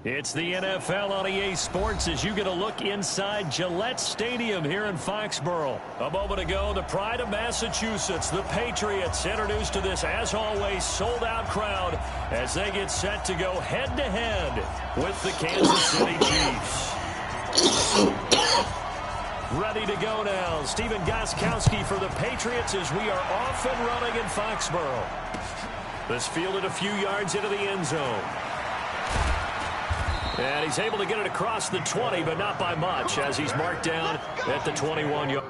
It's the NFL on EA Sports as you get a look inside Gillette Stadium here in Foxborough. A moment ago, the pride of Massachusetts, the Patriots, introduced to this, as always, sold-out crowd as they get set to go head-to-head with the Kansas City Chiefs. Ready to go now. Stephen Gostkowski for the Patriots as we are off and running in Foxborough. This fielded a few yards into the end zone. And he's able to get it across the 20, but not by much, as he's marked down at the 21-yard.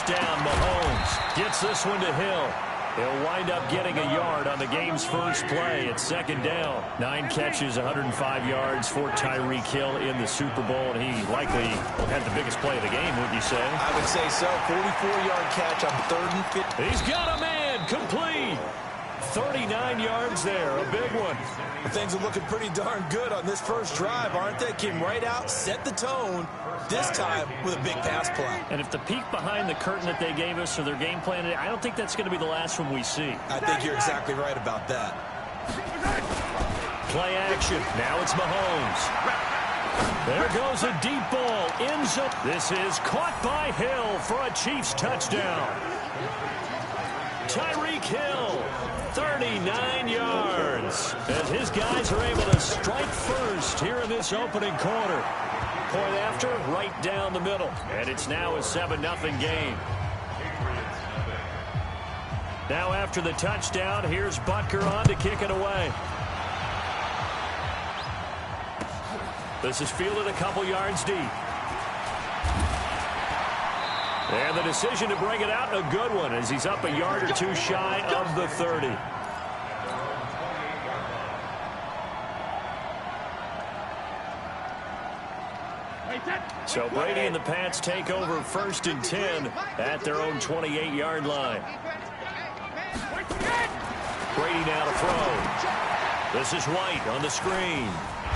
Down, Mahomes gets this one to Hill. He'll wind up getting a yard on the game's first play. It's second down. 9 catches, 105 yards for Tyreek Hill in the Super Bowl, and he likely had the biggest play of the game, wouldn't you say? I would say so. 44-yard catch on 3rd and 50. He's got a man complete. 39 yards there, a big one. Things are looking pretty darn good on this first drive, aren't they? Came right out, set the tone, this time with a big pass play. And if the peek behind the curtain that they gave us or their game plan, I don't think that's going to be the last one we see. I think you're exactly right about that. Play action. Now it's Mahomes. There goes a deep ball. End zone. This is caught by Hill for a Chiefs touchdown. Tyreek Hill, 39 yards. As his guys are able to strike first here in this opening quarter. Point after, right down the middle. And it's now a 7-0 game. Now after the touchdown, here's Butker on to kick it away. This is fielded a couple yards deep. And the decision to bring it out, a good one, as he's up a yard or two shy of the 30. So Brady and the Pats take over 1st and 10 at their own 28-yard line. Brady now to throw. This is White on the screen.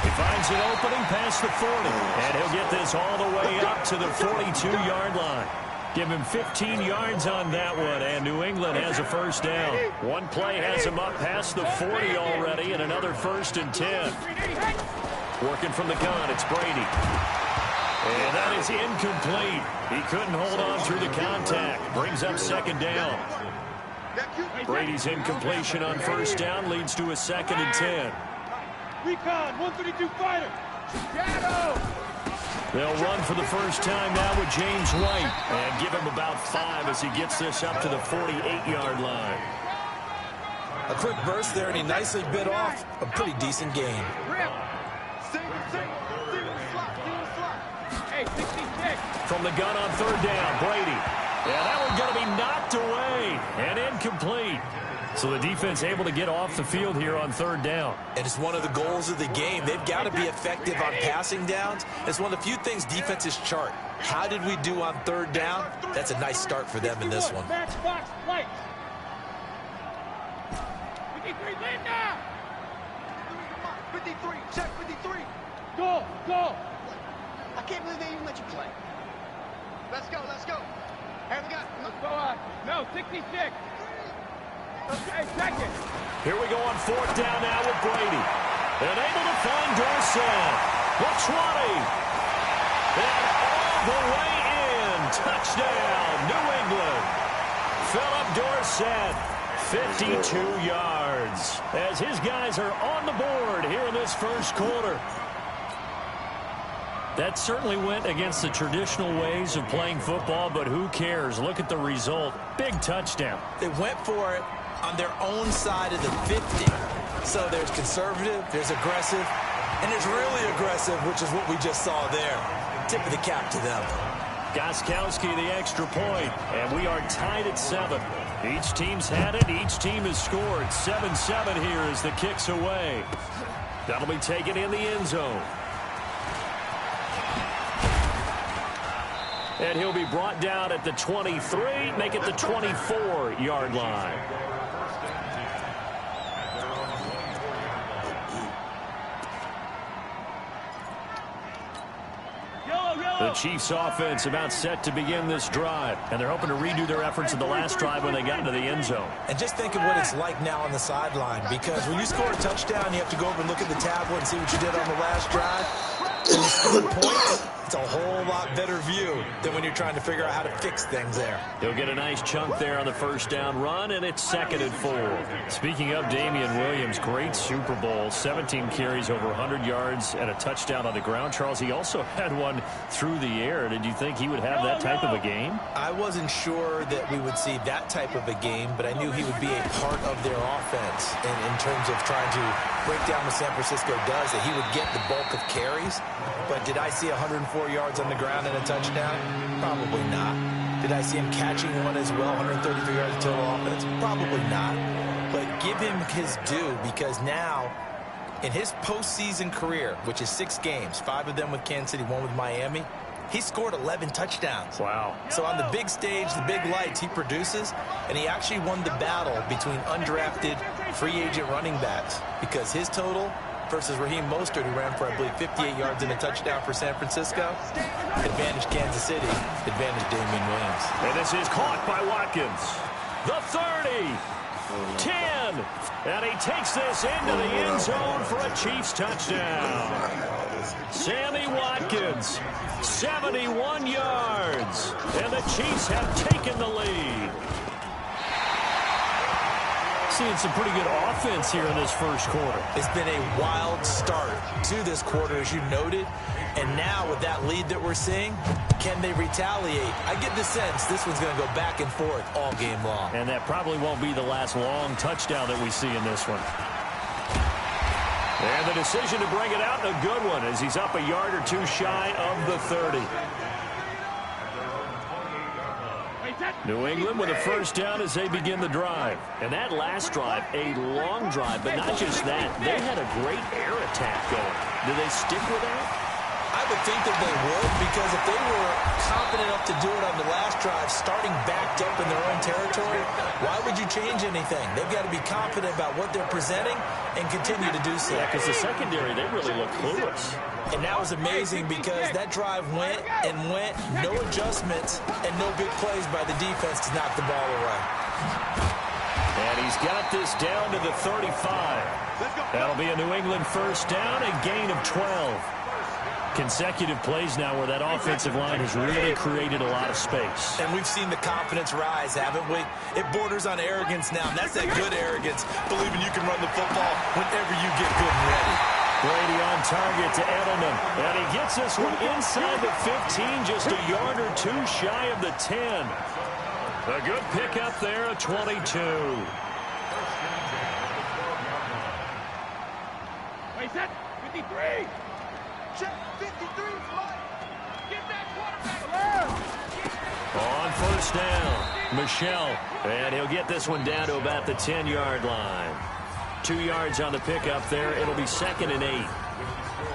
He finds an opening past the 40, and he'll get this all the way up to the 42-yard line. Give him 15 yards on that one, and New England has a first down. One play has him up past the 40 already, and another 1st and 10. Working from the gun, it's Brady. And that is incomplete. He couldn't hold on through the contact. Brings up 2nd down. Brady's incompletion on 1st down leads to a 2nd and 10. Recon, 132 fighter. Shadow. They'll run for the first time now with James White and give him about 5 as he gets this up to the 48-yard line. A quick burst there, and he nicely bit off a pretty decent gain. From the gun on 3rd down, Brady. Yeah, that one's going to be knocked away and incomplete. So the defense able to get off the field here on 3rd down. And it's one of the goals of the game. They've got to be effective on passing downs. It's one of the few things defenses chart. How did we do on 3rd down? That's a nice start for them in this one. Match box, light. 53, Linda. 53, check 53. Go, go. I can't believe they even let you play. Let's go, let's go. Here we go. Let's go on. No, 66. Okay, second. Here we go on 4th down now with Brady. And able to find Dorsett. The 20. And all the way in. Touchdown, New England. Philip Dorsett, 52 yards. As his guys are on the board here in this first quarter. That certainly went against the traditional ways of playing football, but who cares? Look at the result. Big touchdown. They went for it on their own side of the 50. So there's conservative, there's aggressive, and there's really aggressive, which is what we just saw there. Tip of the cap to them. Gostkowski the extra point, and we are tied at 7. Each team's had it. Each team has scored. 7-7 here as the kick's away. That'll be taken in the end zone. And he'll be brought down at the 23, make it the 24-yard line. The Chiefs offense about set to begin this drive, and they're hoping to redo their efforts in the last drive when they got into the end zone. And just think of what it's like now on the sideline, because when you score a touchdown, you have to go over and look at the tablet and see what you did on the last drive. When you score points, it's a whole lot better view than when you're trying to figure out how to fix things there. He'll get a nice chunk there on the first down run, and it's 2nd and 4. Speaking of Damian Williams, great Super Bowl, 17 carries over 100 yards and a touchdown on the ground. Charles, he also had one through the air. Did you think he would have that type of a game? I wasn't sure that we would see that type of a game, but I knew he would be a part of their offense in terms of trying to break down what San Francisco does, that he would get the bulk of carries. But did I see 104 yards on the ground and a touchdown? Probably not. Did I see him catching one as well, 133 yards of total offense? Probably not. But give him his due, because now, in his postseason career, which is 6 games, 5 of them with Kansas City, 1 with Miami, he scored 11 touchdowns. Wow. So on the big stage, the big lights, he produces, and he actually won the battle between undrafted free agent running backs, because his total versus Raheem Mostert, who ran for, I believe, 58 yards and a touchdown for San Francisco. Advantage Kansas City, advantage Damian Williams. And this is caught by Watkins. The 30, 10, and he takes this into the end zone for a Chiefs touchdown. Sammy Watkins, 71 yards, and the Chiefs have taken the lead. Seeing some pretty good offense here in this first quarter. It's been a wild start to this quarter, as you noted. And now with that lead that we're seeing, can they retaliate? I get the sense this one's going to go back and forth all game long. And that probably won't be the last long touchdown that we see in this one. And the decision to bring it out, a good one, as he's up a yard or two shy of the 30. New England with a first down as they begin the drive. And that last drive, a long drive, but not just that. They had a great air attack going. Do they stick with that? I would think that they would, because if they were confident enough to do it on the last drive, starting backed up in their own territory, why would you change anything? They've got to be confident about what they're presenting and continue to do so. Yeah, because the secondary, they really look clueless. And that was amazing, because that drive went and went, no adjustments and no big plays by the defense to knock the ball away. And he's got this down to the 35. That'll be a New England first down, a gain of 12. Consecutive plays now where that offensive line has really created a lot of space. And we've seen the confidence rise, haven't we? It borders on arrogance now, and that's that good arrogance, believing you can run the football whenever you get good and ready. Brady on target to Edelman, and he gets this one inside the 15, just a yard or two shy of the 10. A good pickup there, a 22. Wait, set, 53. Check 53. Get that quarterback. On first down, Michelle, and he'll get this one down to about the 10-yard line. 2 yards on the pickup there. It'll be 2nd and 8.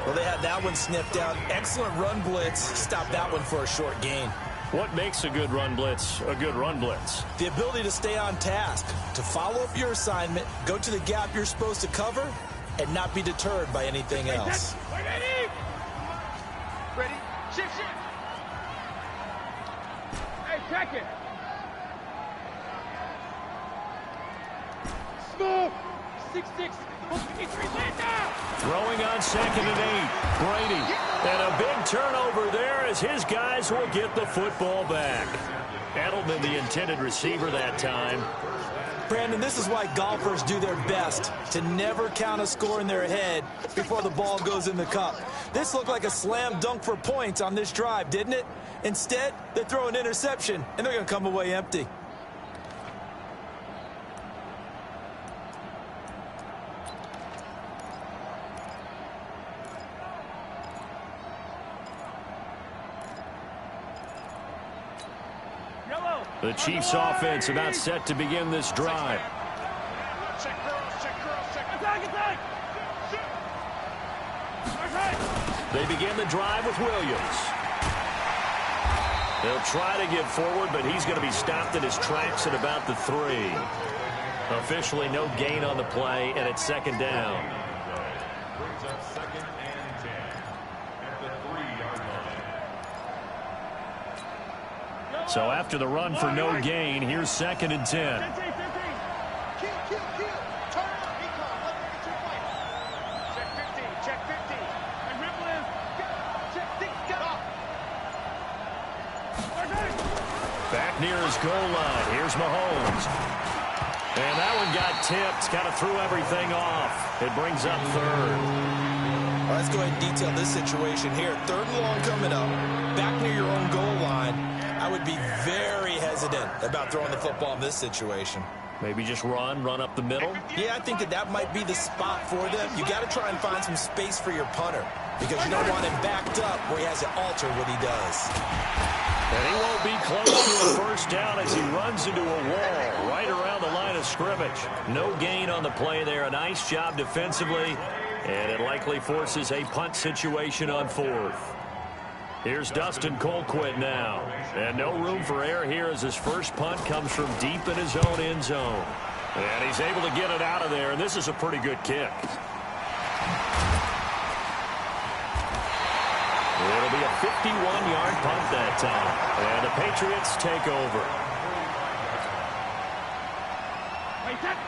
Well, they had that one sniffed out. Excellent run blitz. Stopped that one for a short gain. What makes a good run blitz a good run blitz? The ability to stay on task, to follow up your assignment, go to the gap you're supposed to cover, and not be deterred by anything else. Ready? Shift, shift. Hey, check it. Smooth. 6'6". 53 land down. Throwing on 2nd and 8. Brady. And a big turnover there as his guys will get the football back. Edelman, the intended receiver that time. Brandon, this is why golfers do their best to never count a score in their head before the ball goes in the cup. This looked like a slam dunk for points on this drive, didn't it? Instead, they throw an interception, and they're going to come away empty. The Chiefs' offense about set to begin this drive. They begin the drive with Williams. They'll try to get forward, but he's going to be stopped in his tracks at about the 3. Officially no gain on the play, and it's second down. So after the run for no gain, here's second and 10. Back near his goal line. Here's Mahomes. And that one got tipped. Kind of threw everything off. It brings up third. Well, let's go ahead and detail this situation here. Third and long coming up. Back near your own goal line. I would be very hesitant about throwing the football in this situation. Maybe just run up the middle? Yeah, I think that might be the spot for them. You got to try and find some space for your punter because you don't want him backed up where he has to alter what he does. And he won't be close to a first down as he runs into a wall right around the line of scrimmage. No gain on the play there. A nice job defensively, and it likely forces a punt situation on 4th. Here's Dustin Colquitt now. And no room for error here as his first punt comes from deep in his own end zone. And he's able to get it out of there, and this is a pretty good kick. It'll be a 51-yard punt that time. And the Patriots take over.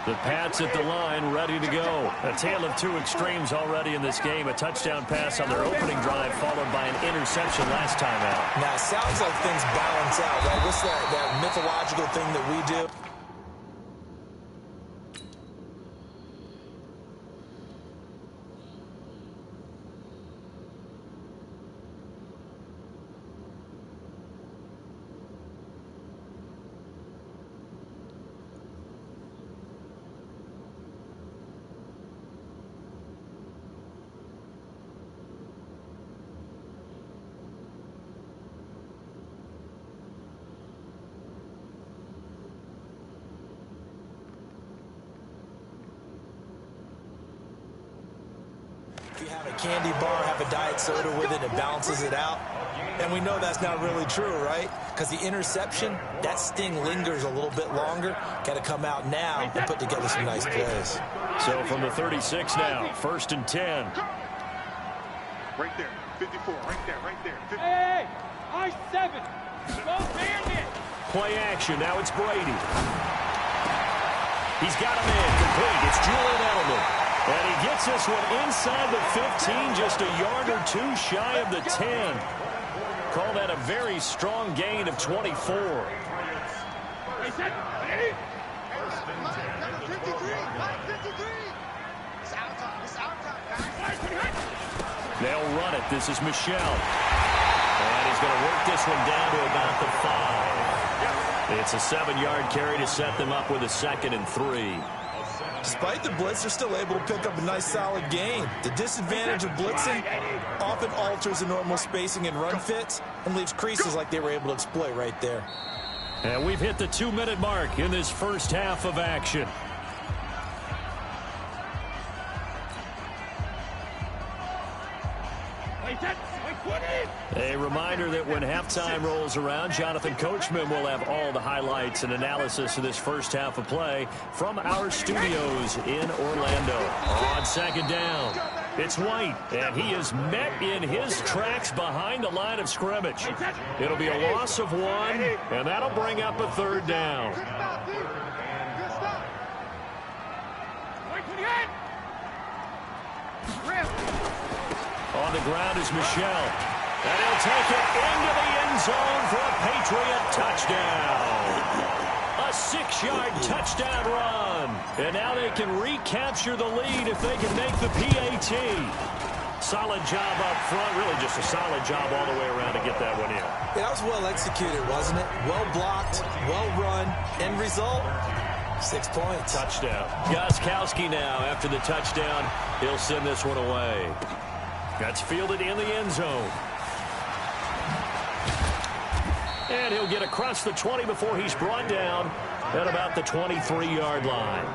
The Pats at the line, ready to go. A tale of two extremes already in this game. A touchdown pass on their opening drive, followed by an interception last time out. Now, it sounds like things balance out, right? What's that mythological thing that we do? You have a candy bar, have a diet soda with it, it balances it out. And we know that's not really true, right? Because the interception, that sting lingers a little bit longer. Got to come out now and put together some nice plays. So from the 36 now, 1st and 10. Right there, 54, right there. 50. Hey, I-7. Go Bandit. Play action, now it's Brady. He's got him in, complete. It's Julian Edelman. And he gets this one inside the 15, just a yard or two shy of the 10. Call that a very strong gain of 24. They'll run it. This is Michelle. And he's going to work this one down to about the 5. It's a 7-yard carry to set them up with a 2nd and 3. Despite the blitz, they're still able to pick up a nice solid gain. The disadvantage of blitzing often alters the normal spacing and run fits and leaves creases like they were able to exploit right there. And we've hit the 2-minute mark in this first half of action. A reminder that when halftime rolls around, Jonathan Coachman will have all the highlights and analysis of this first half of play from our studios in Orlando. On 2nd down, it's White, and he is met in his tracks behind the line of scrimmage. It'll be a loss of 1, and that'll bring up a 3rd down. On the ground is Michelle. And he'll take it into the end zone for a Patriot touchdown. A 6-yard touchdown run. And now they can recapture the lead if they can make the PAT. Solid job up front. Really just a solid job all the way around to get that one in. Yeah, that was well executed, wasn't it? Well blocked, well run. End result, 6 points. Touchdown. Gostkowski now after the touchdown. He'll send this one away. That's fielded in the end zone. And he'll get across the 20 before he's brought down at about the 23-yard line.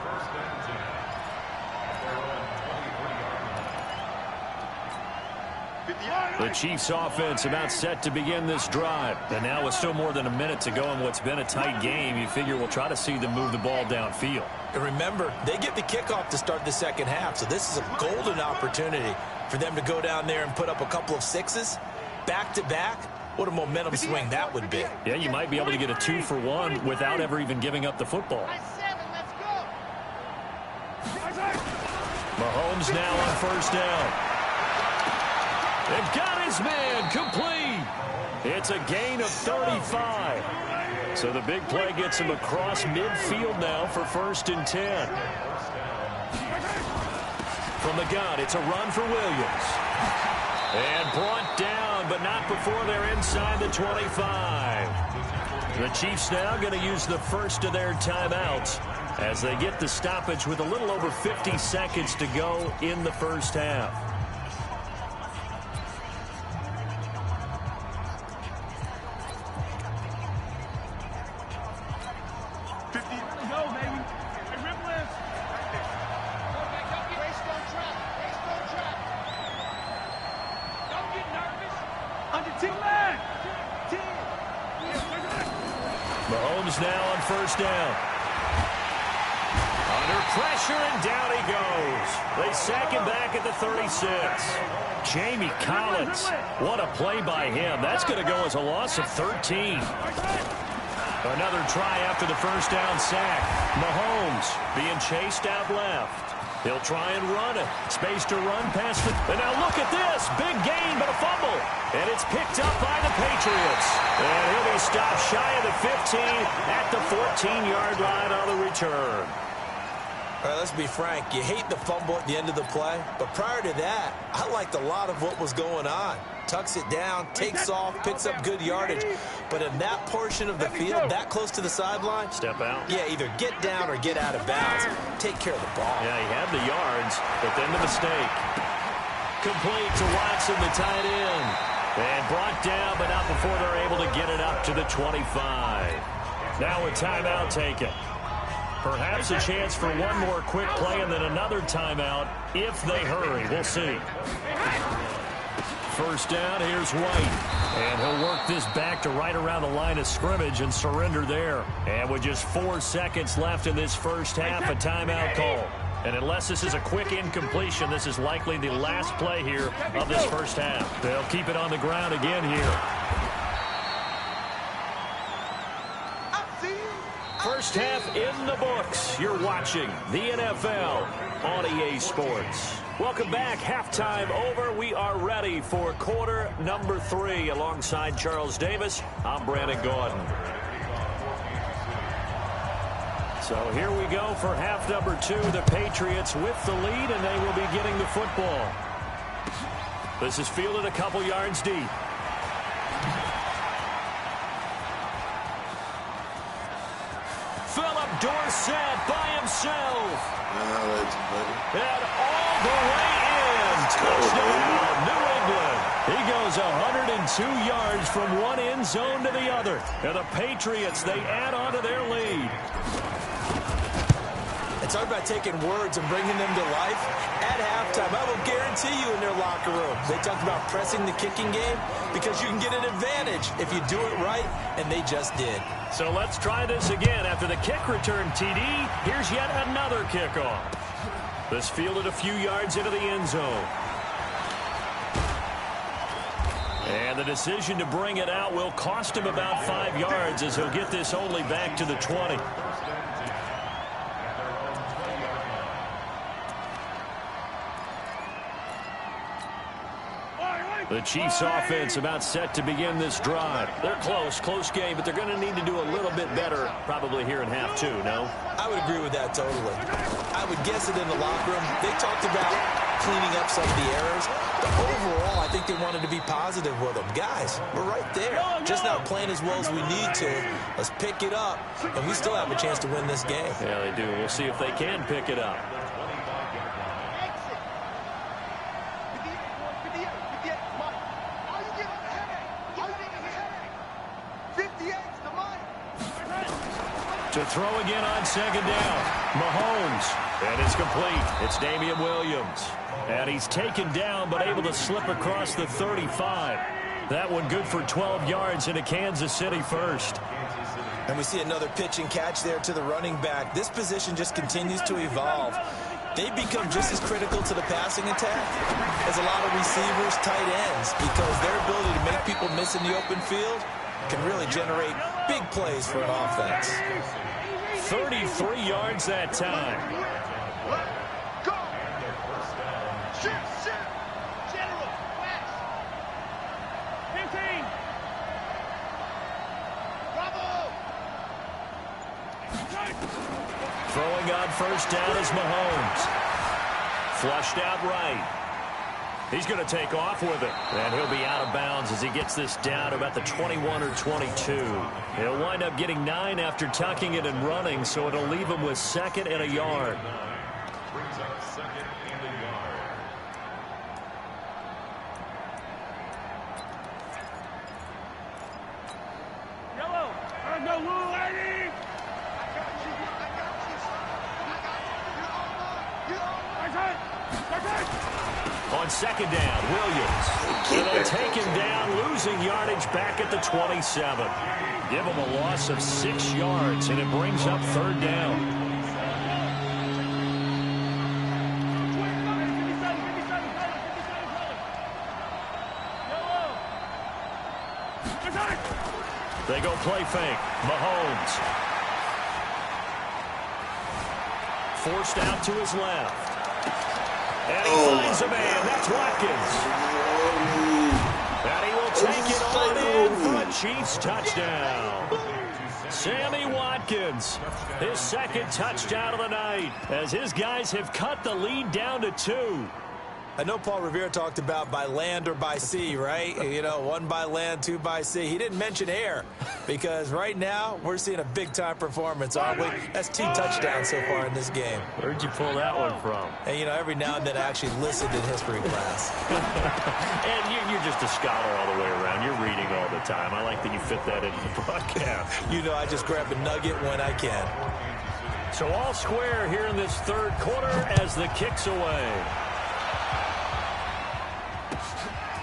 The Chiefs offense about set to begin this drive. And now with still more than a minute to go in what's been a tight game, you figure we'll try to see them move the ball downfield. And remember, they get the kickoff to start the second half, so this is a golden opportunity for them to go down there and put up a couple of sixes back-to-back. What a momentum swing that would be. Yeah, you might be able to get a 2-for-1 without ever even giving up the football. Mahomes now on first down. They've got his man complete. It's a gain of 35. So the big play gets him across midfield now for 1st and 10. From the gun, it's a run for Williams. And brought down, but not before they're inside the 25. The Chiefs now going to use the first of their timeouts as they get the stoppage with a little over 50 seconds to go in the first half. Mahomes now on first down. Under pressure, and down he goes. They sack him back at the 36. Jamie Collins, what a play by him. That's going to go as a loss of 13. Another try after the first down sack. Mahomes being chased out left. He'll try and run it. Space to run past it. And now look at this. Big gain, but a fumble. And it's picked up by the Patriots. And he'll be stopped shy of the 15 at the 14-yard line on the return. All right, let's be frank. You hate the fumble at the end of the play. But prior to that, I liked a lot of what was going on. Tucks it down, takes off, picks up good yardage. But in that portion of the field, that close to the sideline, step out. Yeah, either get down or get out of bounds. Take care of the ball. Yeah, he had the yards, but then the mistake. Complete to Watson, the tight end. And brought down, but not before they're able to get it up to the 25. Now a timeout taken. Perhaps a chance for one more quick play and then another timeout if they hurry. We'll see. First down, here's White. And he'll work this back to right around the line of scrimmage and surrender there. And with just 4 seconds left in this first half, a timeout call. And unless this is a quick incompletion, this is likely the last play here of this first half. They'll keep it on the ground again here. First half in the books. You're watching the NFL on EA Sports. Welcome back. Halftime over. We are ready for quarter number 3. Alongside Charles Davis, I'm Brandon Gordon. So here we go for half number 2. The Patriots with the lead, and they will be getting the football. This is fielded a couple yards deep. Philip Dorsett by himself. And all the way in. Touchdown, New England. He goes 102 yards from one end zone to the other. And the Patriots, they add on to their lead. It's hard about taking words and bringing them to life. At halftime, I will guarantee you in their locker room, they talked about pressing the kicking game because you can get an advantage if you do it right, and they just did. So let's try this again. After the kick return, TD, here's yet another kickoff. This fielded a few yards into the end zone. And the decision to bring it out will cost him about 5 yards as he'll get this only back to the 20. The Chiefs offense about set to begin this drive. They're close game, but they're going to need to do a little bit better probably here in half two, no? I would agree with that totally. I would guess it in the locker room. They talked about cleaning up some of the errors, but overall, I think they wanted to be positive with them. Guys, we're right there. Just not playing as well as we need to. Let's pick it up, and we still have a chance to win this game. Yeah, they do. We'll see if they can pick it up. To throw again on second down. Mahomes. And it's complete. It's Damian Williams. And he's taken down but able to slip across the 35. That one good for 12 yards into Kansas City first. And we see another pitch and catch there to the running back. This position just continues to evolve. They become just as critical to the passing attack as a lot of receivers, tight ends, because their ability to make people miss in the open field can really generate big plays for an offense. 33 yards that time. Go! Shoot! General, west! 15! Bravo! Throwing on first down is Mahomes. Flushed out right. He's going to take off with it. And he'll be out of bounds as he gets this down about the 21 or 22. He'll wind up getting 9 after tucking it and running, so it'll leave him with second and a yard. Yellow. Go, Lou, lady. On second down, Williams. And they take him down, losing yardage back at the 27. Give him a loss of 6 yards, and it brings up third down. They go play fake. Mahomes. Forced out to his left. And he finds a man. That's Watkins. And he will take it on in for a Chiefs touchdown. Sammy Watkins, his second touchdown of the night, as his guys have cut the lead down to 2. I know Paul Revere talked about by land or by sea, right? You know, 1 by land, 2 by sea. He didn't mention air because right now we're seeing a big-time performance, aren't we? That's 2 touchdowns so far in this game. Where'd you pull that one from? And, you know, every now and then I actually listened in history class. And you're just a scholar all the way around. You're reading all the time. I like that you fit that into the broadcast. You know, I just grab a nugget when I can. So all square here in this third quarter as the kick's away.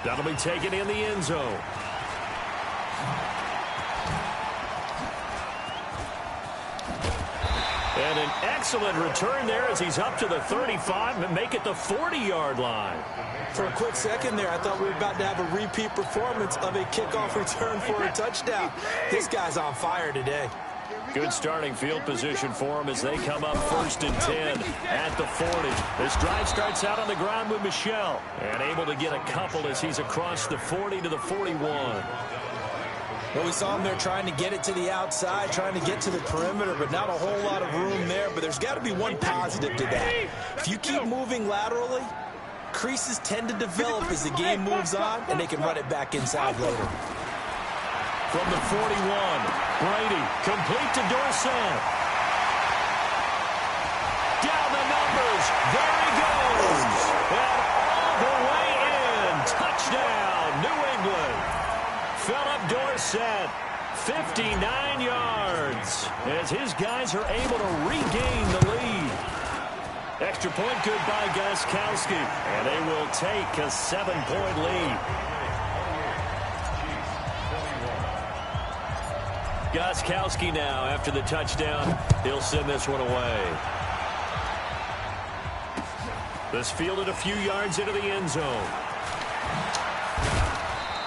That'll be taken in the end zone. And an excellent return there as he's up to the 35 and make it the 40-yard line. For a quick second there, I thought we were about to have a repeat performance of a kickoff return for a touchdown. This guy's on fire today. Good starting field position for him as they come up 1st and 10 at the 40. This drive starts out on the ground with Michel and able to get a couple as he's across the 40 to the 41. Well, we saw him there trying to get it to the outside, trying to get to the perimeter, but not a whole lot of room there. But there's got to be one positive to that. If you keep moving laterally, creases tend to develop as the game moves on, and they can run it back inside later. From the 41, Brady, complete to Dorsett. Down the numbers, there he goes. And all the way in, touchdown, New England. Philip Dorsett, 59 yards, as his guys are able to regain the lead. Extra point good by Gostkowski, and they will take a 7-point lead. Gostkowski now, after the touchdown, he'll send this one away. This fielded a few yards into the end zone.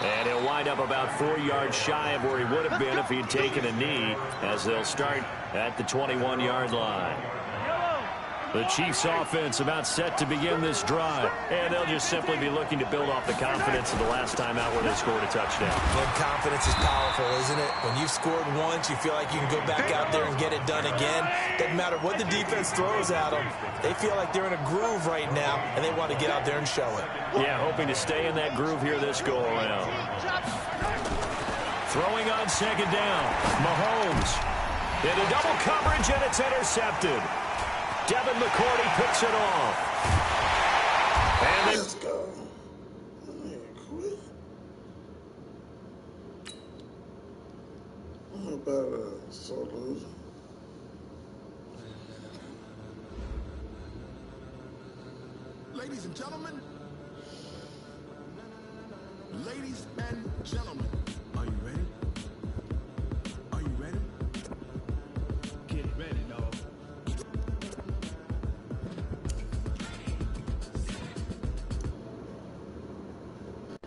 And he'll wind up about 4 yards shy of where he would have been if he'd taken a knee, as they'll start at the 21-yard line. The Chiefs offense about set to begin this drive. And they'll just simply be looking to build off the confidence of the last time out where they scored a touchdown. And confidence is powerful, isn't it? When you've scored once, you feel like you can go back out there and get it done again. Doesn't matter what the defense throws at them. They feel like they're in a groove right now, and they want to get out there and show it. Yeah, hoping to stay in that groove here this go-around. Throwing on second down. Mahomes. Into double coverage, and it's intercepted. Devin McCourty picks it off. And Let's go. Quit. What about soda? Ladies and gentlemen,